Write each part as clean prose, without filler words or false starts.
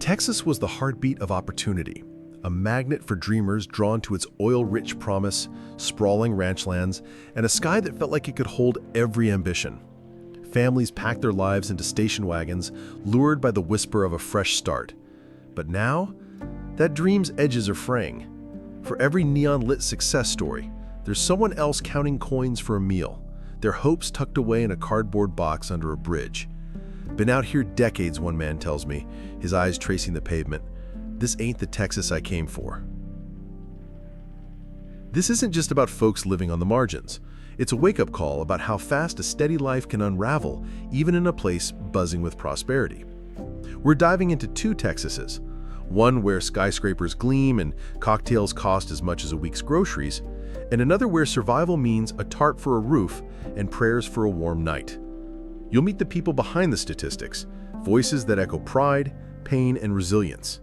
Texas was the heartbeat of opportunity, a magnet for dreamers drawn to its oil-rich promise, sprawling ranchlands, and a sky that felt like it could hold every ambition. Families packed their lives into station wagons, lured by the whisper of a fresh start. But now, that dream's edges are fraying. For every neon-lit success story, there's someone else counting coins for a meal, their hopes tucked away in a cardboard box under a bridge. Been out here decades, one man tells me, his eyes tracing the pavement. This ain't the Texas I came for. This isn't just about folks living on the margins. It's a wake-up call about how fast a steady life can unravel, even in a place buzzing with prosperity. We're diving into two Texases, one where skyscrapers gleam and cocktails cost as much as a week's groceries, and another where survival means a tarp for a roof and prayers for a warm night. You'll meet the people behind the statistics, voices that echo pride, pain, and resilience.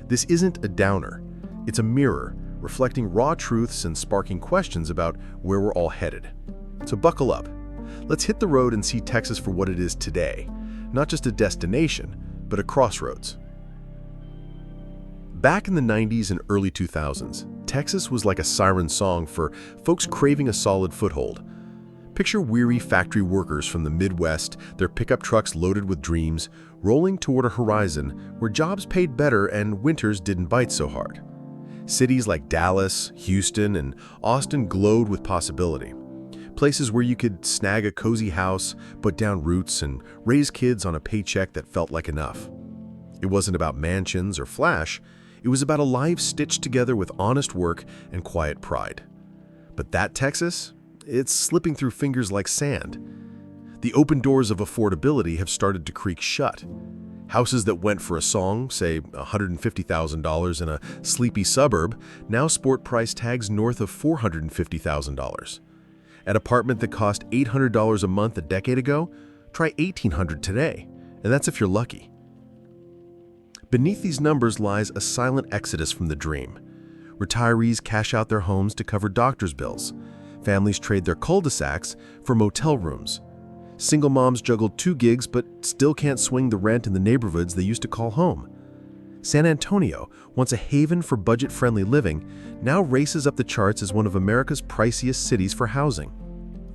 This isn't a downer. It's a mirror, reflecting raw truths and sparking questions about where we're all headed. So buckle up. Let's hit the road and see Texas for what it is today, not just a destination, but a crossroads. Back in the 90s and early 2000s, Texas was like a siren song for folks craving a solid foothold. Picture weary factory workers from the Midwest, their pickup trucks loaded with dreams, rolling toward a horizon where jobs paid better and winters didn't bite so hard. Cities like Dallas, Houston, and Austin glowed with possibility. Places where you could snag a cozy house, put down roots, and raise kids on a paycheck that felt like enough. It wasn't about mansions or flash. It was about a life stitched together with honest work and quiet pride. But that Texas? It's slipping through fingers like sand. The open doors of affordability have started to creak shut. Houses that went for a song, say $150,000 in a sleepy suburb, now sport price tags north of $450,000. An apartment that cost $800 a month a decade ago, try $1,800 today, and that's if you're lucky. Beneath these numbers lies a silent exodus from the dream. Retirees cash out their homes to cover doctor's bills. Families trade their cul-de-sacs for motel rooms. Single moms juggle 2 gigs but still can't swing the rent in the neighborhoods they used to call home. San Antonio, once a haven for budget-friendly living, now races up the charts as one of America's priciest cities for housing.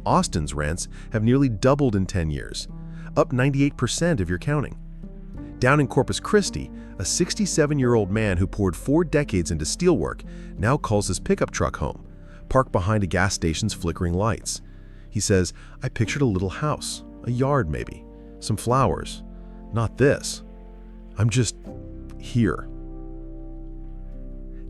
Austin's rents have nearly doubled in 10 years, up 98% if you're counting. Down in Corpus Christi, a 67-year-old man who poured 4 decades into steelwork now calls his pickup truck home, parked behind a gas station's flickering lights. He says, "I pictured a little house, a yard maybe, some flowers. Not this. I'm just here."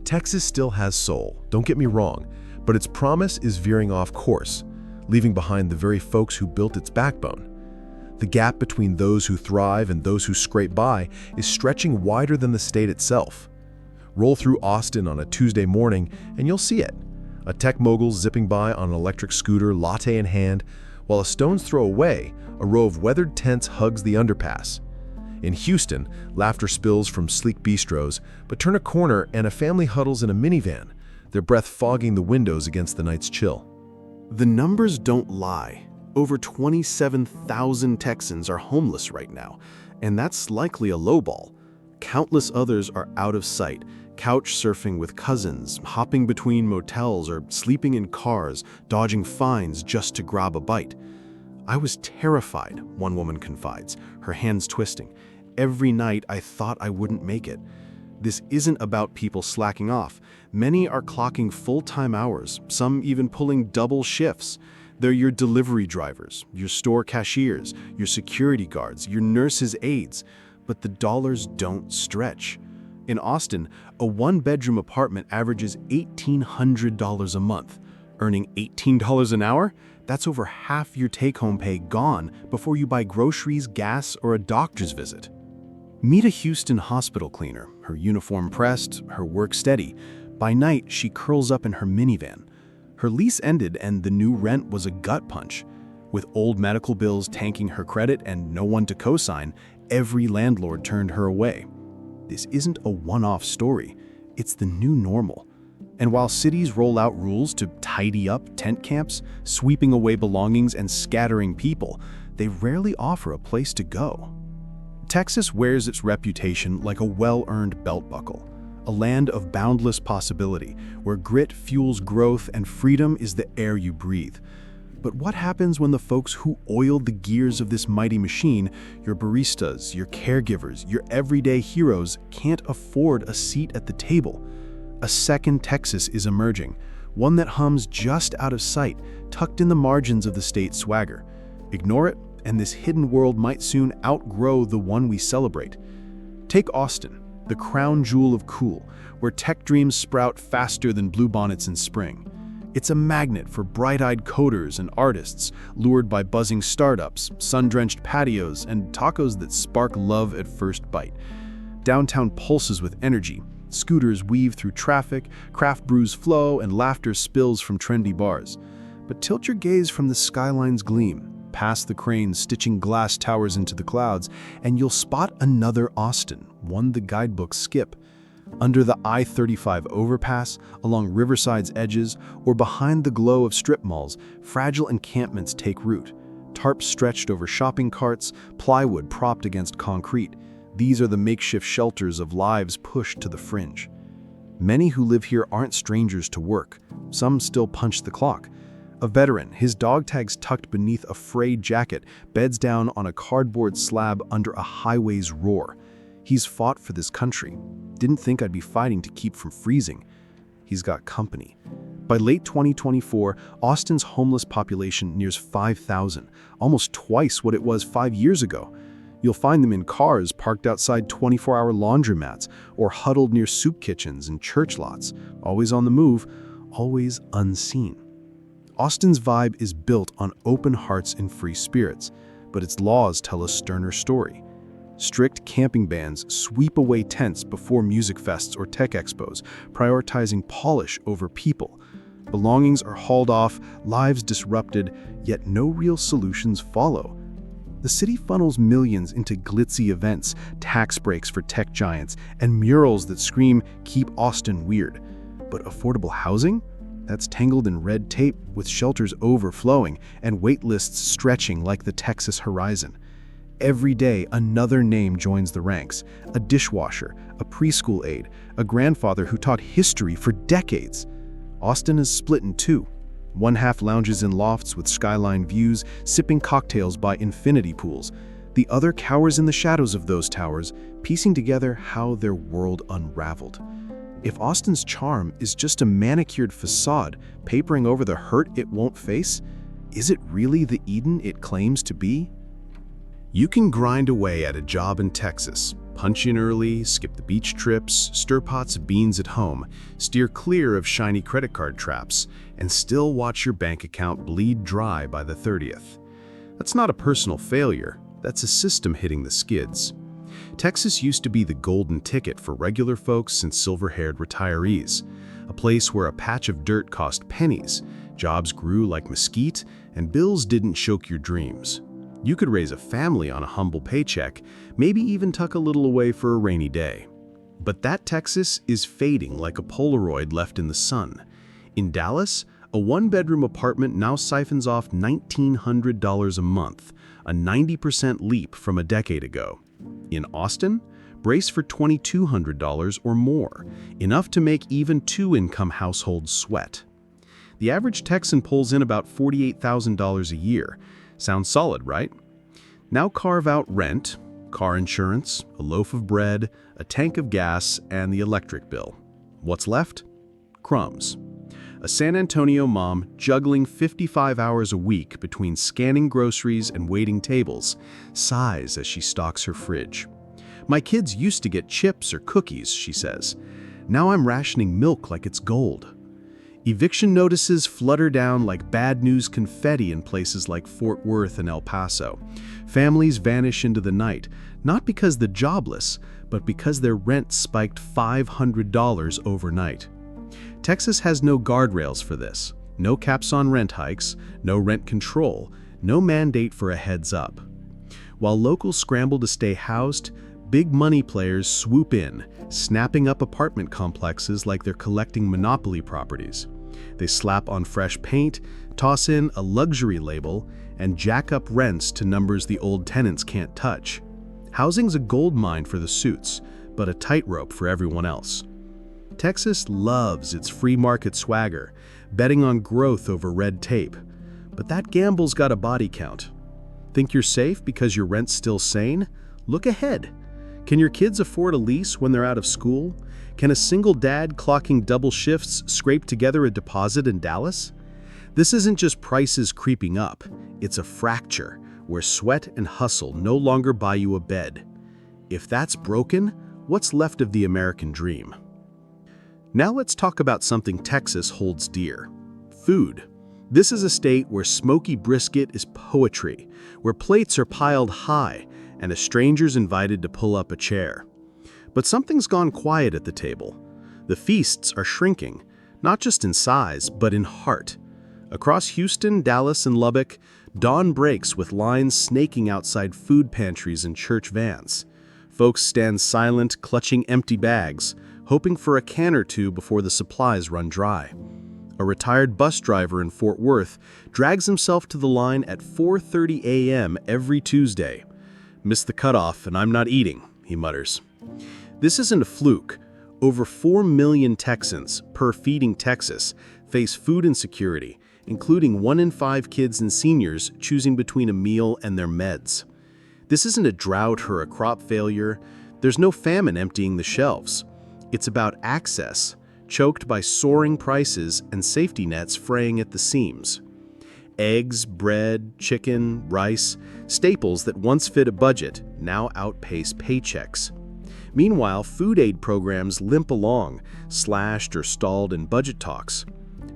Texas still has soul, don't get me wrong, but its promise is veering off course, leaving behind the very folks who built its backbone. The gap between those who thrive and those who scrape by is stretching wider than the state itself. Roll through Austin on a Tuesday morning and you'll see it. A tech mogul zipping by on an electric scooter, latte in hand, while a stone's throw away, a row of weathered tents hugs the underpass. In Houston, laughter spills from sleek bistros, but turn a corner and a family huddles in a minivan, their breath fogging the windows against the night's chill. The numbers don't lie. Over 27,000 Texans are homeless right now, and that's likely a lowball. Countless others are out of sight, couch surfing with cousins, hopping between motels, or sleeping in cars, dodging fines just to grab a bite. "I was terrified," one woman confides, her hands twisting. "Every night I thought I wouldn't make it." This isn't about people slacking off. Many are clocking full-time hours, some even pulling double shifts. They're your delivery drivers, your store cashiers, your security guards, your nurses' aides. But the dollars don't stretch. In Austin, a 1-bedroom apartment averages $1,800 a month. Earning $18 an hour? That's over half your take-home pay gone before you buy groceries, gas, or a doctor's visit. Meet a Houston hospital cleaner, her uniform pressed, her work steady. By night, she curls up in her minivan. Her lease ended and the new rent was a gut punch. With old medical bills tanking her credit and no one to co-sign, every landlord turned her away. This isn't a one-off story. It's the new normal. And while cities roll out rules to tidy up tent camps, sweeping away belongings and scattering people, they rarely offer a place to go. Texas wears its reputation like a well-earned belt buckle, a land of boundless possibility, where grit fuels growth and freedom is the air you breathe. But what happens when the folks who oiled the gears of this mighty machine, your baristas, your caregivers, your everyday heroes, can't afford a seat at the table? A second Texas is emerging, one that hums just out of sight, tucked in the margins of the state's swagger. Ignore it, and this hidden world might soon outgrow the one we celebrate. Take Austin, the crown jewel of cool, where tech dreams sprout faster than bluebonnets in spring. It's a magnet for bright-eyed coders and artists, lured by buzzing startups, sun-drenched patios, and tacos that spark love at first bite. Downtown pulses with energy. Scooters weave through traffic, craft brews flow, and laughter spills from trendy bars. But tilt your gaze from the skyline's gleam, past the cranes stitching glass towers into the clouds, and you'll spot another Austin, one the guidebooks skip. Under the I-35 overpass, along Riverside's edges, or behind the glow of strip malls, fragile encampments take root. Tarps stretched over shopping carts, plywood propped against concrete. These are the makeshift shelters of lives pushed to the fringe. Many who live here aren't strangers to work. Some still punch the clock. A veteran, his dog tags tucked beneath a frayed jacket, beds down on a cardboard slab under a highway's roar. He's fought for this country. Didn't think I'd be fighting to keep from freezing. He's got company. By late 2024, Austin's homeless population nears 5,000, almost twice what it was 5 years ago. You'll find them in cars parked outside 24-hour laundromats or huddled near soup kitchens and church lots, always on the move, always unseen. Austin's vibe is built on open hearts and free spirits, but its laws tell a sterner story. Strict camping bans sweep away tents before music fests or tech expos, prioritizing polish over people. Belongings are hauled off, lives disrupted, yet no real solutions follow. The city funnels millions into glitzy events, tax breaks for tech giants, and murals that scream, "Keep Austin weird." But affordable housing? That's tangled in red tape, with shelters overflowing and wait lists stretching like the Texas horizon. Every day, another name joins the ranks: a dishwasher, a preschool aide, a grandfather who taught history for decades. Austin is split in two. One half lounges in lofts with skyline views, sipping cocktails by infinity pools. The other cowers in the shadows of those towers, piecing together how their world unraveled. If Austin's charm is just a manicured facade papering over the hurt it won't face, is it really the Eden it claims to be? You can grind away at a job in Texas, punch in early, skip the beach trips, stir pots of beans at home, steer clear of shiny credit card traps, and still watch your bank account bleed dry by the 30th. That's not a personal failure, that's a system hitting the skids. Texas used to be the golden ticket for regular folks and silver-haired retirees, a place where a patch of dirt cost pennies, jobs grew like mesquite, and bills didn't choke your dreams. You could raise a family on a humble paycheck, maybe even tuck a little away for a rainy day. But that Texas is fading like a Polaroid left in the sun. In Dallas, a one-bedroom apartment now siphons off $1,900 a month, a 90% leap from a decade ago. In Austin, brace for $2,200 or more, enough to make even two-income households sweat. The average Texan pulls in about $48,000 a year. Sounds solid, right? Now carve out rent, car insurance, a loaf of bread, a tank of gas, and the electric bill. What's left? Crumbs. A San Antonio mom juggling 55 hours a week between scanning groceries and waiting tables sighs as she stocks her fridge. "My kids used to get chips or cookies," she says. "Now I'm rationing milk like it's gold." Eviction notices flutter down like bad news confetti in places like Fort Worth and El Paso. Families vanish into the night, not because they're jobless, but because their rent spiked $500 overnight. Texas has no guardrails for this. No caps on rent hikes, no rent control, no mandate for a heads up. While locals scramble to stay housed, big money players swoop in, snapping up apartment complexes like they're collecting monopoly properties. They slap on fresh paint, toss in a luxury label, and jack up rents to numbers the old tenants can't touch. Housing's a gold mine for the suits, but a tightrope for everyone else. Texas loves its free market swagger, betting on growth over red tape. But that gamble's got a body count. Think you're safe because your rent's still sane? Look ahead. Can your kids afford a lease when they're out of school? Can a single dad clocking double shifts scrape together a deposit in Dallas? This isn't just prices creeping up, it's a fracture where sweat and hustle no longer buy you a bed. If that's broken, what's left of the American dream? Now let's talk about something Texas holds dear: food. This is a state where smoky brisket is poetry, where plates are piled high and a stranger's invited to pull up a chair. But something's gone quiet at the table. The feasts are shrinking, not just in size, but in heart. Across Houston, Dallas, and Lubbock, dawn breaks with lines snaking outside food pantries and church vans. Folks stand silent, clutching empty bags, hoping for a can or two before the supplies run dry. A retired bus driver in Fort Worth drags himself to the line at 4:30 a.m. every Tuesday. "Missed the cutoff and I'm not eating," he mutters. This isn't a fluke. Over 4 million Texans, per Feeding Texas, face food insecurity, including 1 in 5 kids and seniors choosing between a meal and their meds. This isn't a drought or a crop failure. There's no famine emptying the shelves. It's about access, choked by soaring prices and safety nets fraying at the seams. Eggs, bread, chicken, rice, staples that once fit a budget now outpace paychecks. Meanwhile, food aid programs limp along, slashed or stalled in budget talks.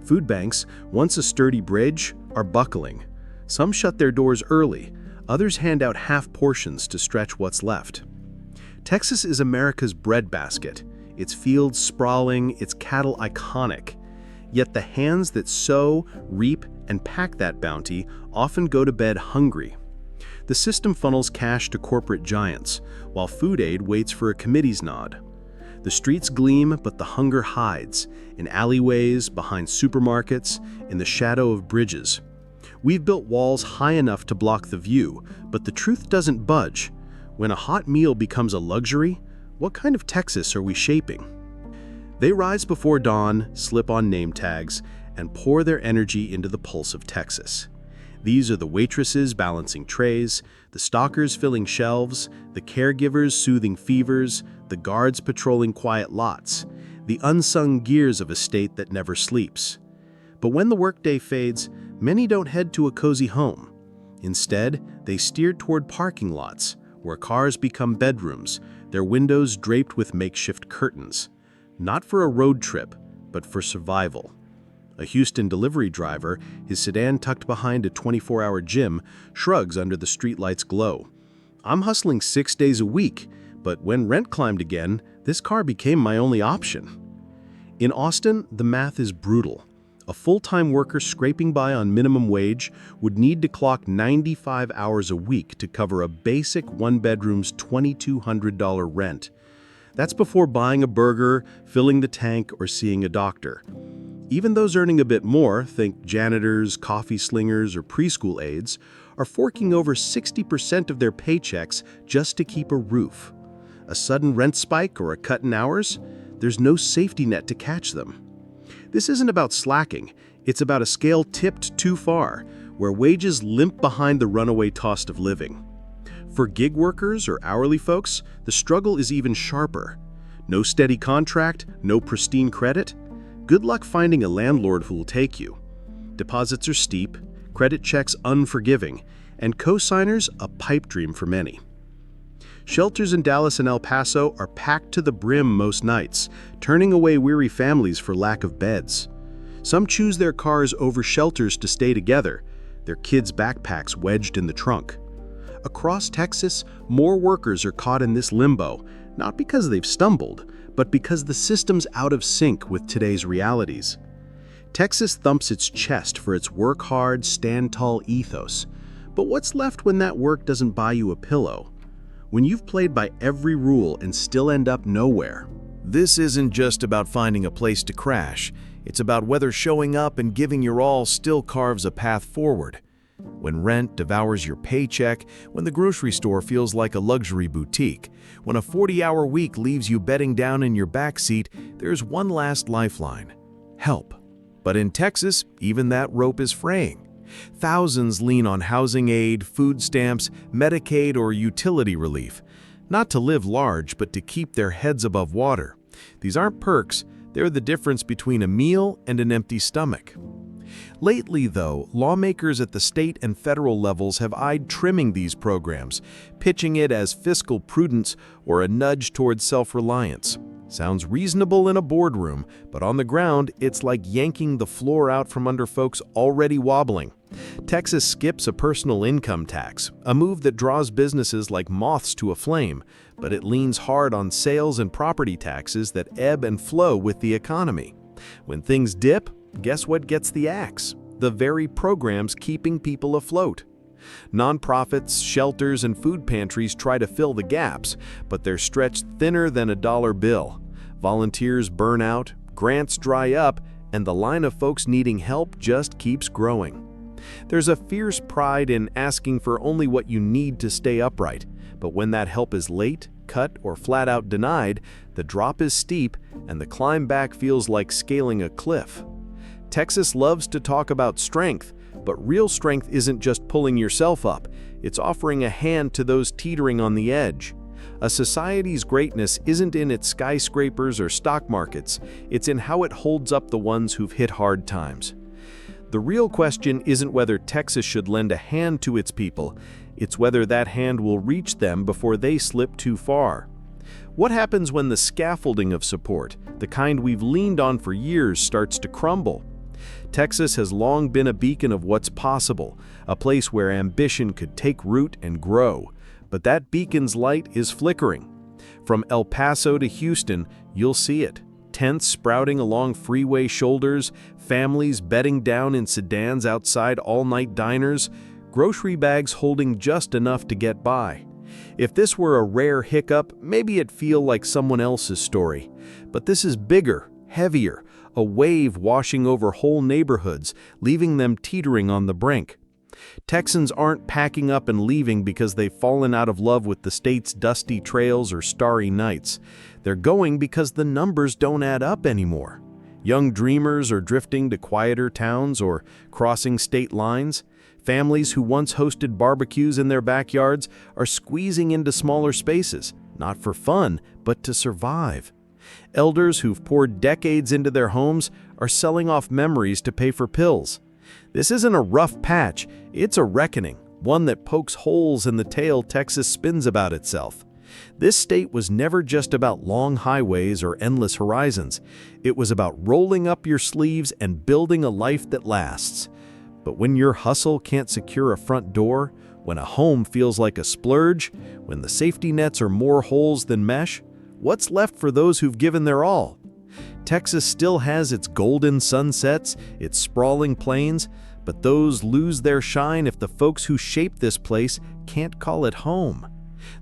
Food banks, once a sturdy bridge, are buckling. Some shut their doors early, others hand out half portions to stretch what's left. Texas is America's breadbasket, its fields sprawling, its cattle iconic. Yet the hands that sow, reap, and pack that bounty often go to bed hungry. The system funnels cash to corporate giants, while food aid waits for a committee's nod. The streets gleam, but the hunger hides, in alleyways, behind supermarkets, in the shadow of bridges. We've built walls high enough to block the view, but the truth doesn't budge. When a hot meal becomes a luxury, what kind of Texas are we shaping? They rise before dawn, slip on name tags, and pour their energy into the pulse of Texas. These are the waitresses balancing trays, the stockers filling shelves, the caregivers soothing fevers, the guards patrolling quiet lots, the unsung gears of a state that never sleeps. But when the workday fades, many don't head to a cozy home. Instead, they steer toward parking lots, where cars become bedrooms, their windows draped with makeshift curtains. Not for a road trip, but for survival. A Houston delivery driver, his sedan tucked behind a 24-hour gym, shrugs under the streetlight's glow. "I'm hustling 6 days a week, but when rent climbed again, this car became my only option." In Austin, the math is brutal. A full-time worker scraping by on minimum wage would need to clock 95 hours a week to cover a basic one-bedroom's $2,200 rent. That's before buying a burger, filling the tank, or seeing a doctor. Even those earning a bit more, think janitors, coffee slingers, or preschool aides, are forking over 60% of their paychecks just to keep a roof. A sudden rent spike or a cut in hours, there's no safety net to catch them. This isn't about slacking, it's about a scale tipped too far, where wages limp behind the runaway cost of living. For gig workers or hourly folks, the struggle is even sharper. No steady contract, no pristine credit. Good luck finding a landlord who will take you. Deposits are steep, credit checks unforgiving, and co-signers a pipe dream for many. Shelters in Dallas and El Paso are packed to the brim most nights, turning away weary families for lack of beds. Some choose their cars over shelters to stay together, their kids' backpacks wedged in the trunk. Across Texas, more workers are caught in this limbo, not because they've stumbled, but because the system's out of sync with today's realities. Texas thumps its chest for its work hard, stand tall ethos. But what's left when that work doesn't buy you a pillow? When you've played by every rule and still end up nowhere? This isn't just about finding a place to crash. It's about whether showing up and giving your all still carves a path forward. When rent devours your paycheck, when the grocery store feels like a luxury boutique, when a 40-hour week leaves you bedding down in your backseat, there's one last lifeline: help. But in Texas, even that rope is fraying. Thousands lean on housing aid, food stamps, Medicaid, or utility relief. Not to live large, but to keep their heads above water. These aren't perks, they're the difference between a meal and an empty stomach. Lately, though, lawmakers at the state and federal levels have eyed trimming these programs, pitching it as fiscal prudence or a nudge towards self-reliance. Sounds reasonable in a boardroom, but on the ground, it's like yanking the floor out from under folks already wobbling. Texas skips a personal income tax, a move that draws businesses like moths to a flame, but it leans hard on sales and property taxes that ebb and flow with the economy. When things dip, guess what gets the axe? The very programs keeping people afloat. Nonprofits, shelters, and food pantries try to fill the gaps, but they're stretched thinner than a dollar bill. Volunteers burn out, grants dry up, and the line of folks needing help just keeps growing. There's a fierce pride in asking for only what you need to stay upright, but when that help is late, cut, or flat out denied, the drop is steep and the climb back feels like scaling a cliff. Texas loves to talk about strength, but real strength isn't just pulling yourself up, it's offering a hand to those teetering on the edge. A society's greatness isn't in its skyscrapers or stock markets, it's in how it holds up the ones who've hit hard times. The real question isn't whether Texas should lend a hand to its people, it's whether that hand will reach them before they slip too far. What happens when the scaffolding of support, the kind we've leaned on for years, starts to crumble? Texas has long been a beacon of what's possible, a place where ambition could take root and grow. But that beacon's light is flickering. From El Paso to Houston, you'll see it. Tents sprouting along freeway shoulders, families bedding down in sedans outside all-night diners, grocery bags holding just enough to get by. If this were a rare hiccup, maybe it'd feel like someone else's story. But this is bigger, heavier, a wave washing over whole neighborhoods, leaving them teetering on the brink. Texans aren't packing up and leaving because they've fallen out of love with the state's dusty trails or starry nights. They're going because the numbers don't add up anymore. Young dreamers are drifting to quieter towns or crossing state lines. Families who once hosted barbecues in their backyards are squeezing into smaller spaces, not for fun, but to survive. Elders who've poured decades into their homes are selling off memories to pay for pills. This isn't a rough patch, it's a reckoning, one that pokes holes in the tale Texas spins about itself. This state was never just about long highways or endless horizons. It was about rolling up your sleeves and building a life that lasts. But when your hustle can't secure a front door, when a home feels like a splurge, when the safety nets are more holes than mesh, what's left for those who've given their all? Texas still has its golden sunsets, its sprawling plains, but those lose their shine if the folks who shape this place can't call it home.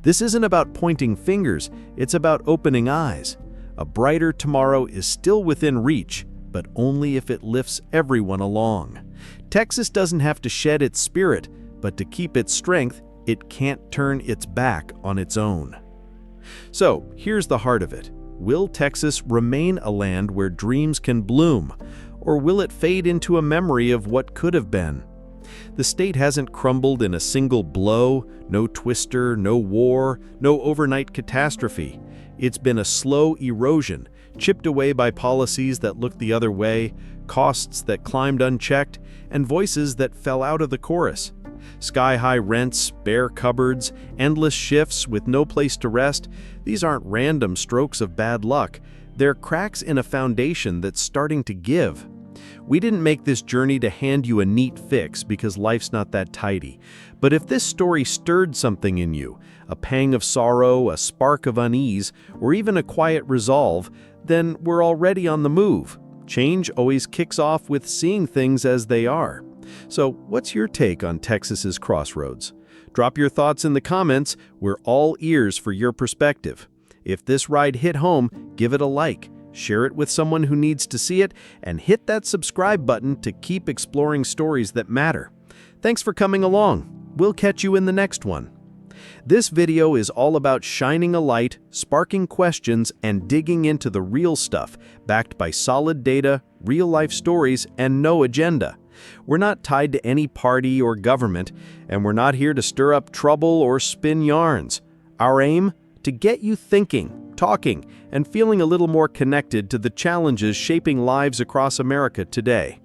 This isn't about pointing fingers, it's about opening eyes. A brighter tomorrow is still within reach, but only if it lifts everyone along. Texas doesn't have to shed its spirit, but to keep its strength, it can't turn its back on its own. So, here's the heart of it. Will Texas remain a land where dreams can bloom, or will it fade into a memory of what could have been? The state hasn't crumbled in a single blow, no twister, no war, no overnight catastrophe. It's been a slow erosion, chipped away by policies that looked the other way, costs that climbed unchecked, and voices that fell out of the chorus. Sky-high rents, bare cupboards, endless shifts with no place to rest, these aren't random strokes of bad luck. They're cracks in a foundation that's starting to give. We didn't make this journey to hand you a neat fix because life's not that tidy. But if this story stirred something in you, a pang of sorrow, a spark of unease, or even a quiet resolve, then we're already on the move. Change always kicks off with seeing things as they are. So, what's your take on Texas's crossroads? Drop your thoughts in the comments. We're all ears for your perspective. If this ride hit home, give it a like, share it with someone who needs to see it, and hit that subscribe button to keep exploring stories that matter. Thanks for coming along. We'll catch you in the next one. This video is all about shining a light, sparking questions, and digging into the real stuff, backed by solid data, real-life stories, and no agenda. We're not tied to any party or government, and we're not here to stir up trouble or spin yarns. Our aim? To get you thinking, talking, and feeling a little more connected to the challenges shaping lives across America today.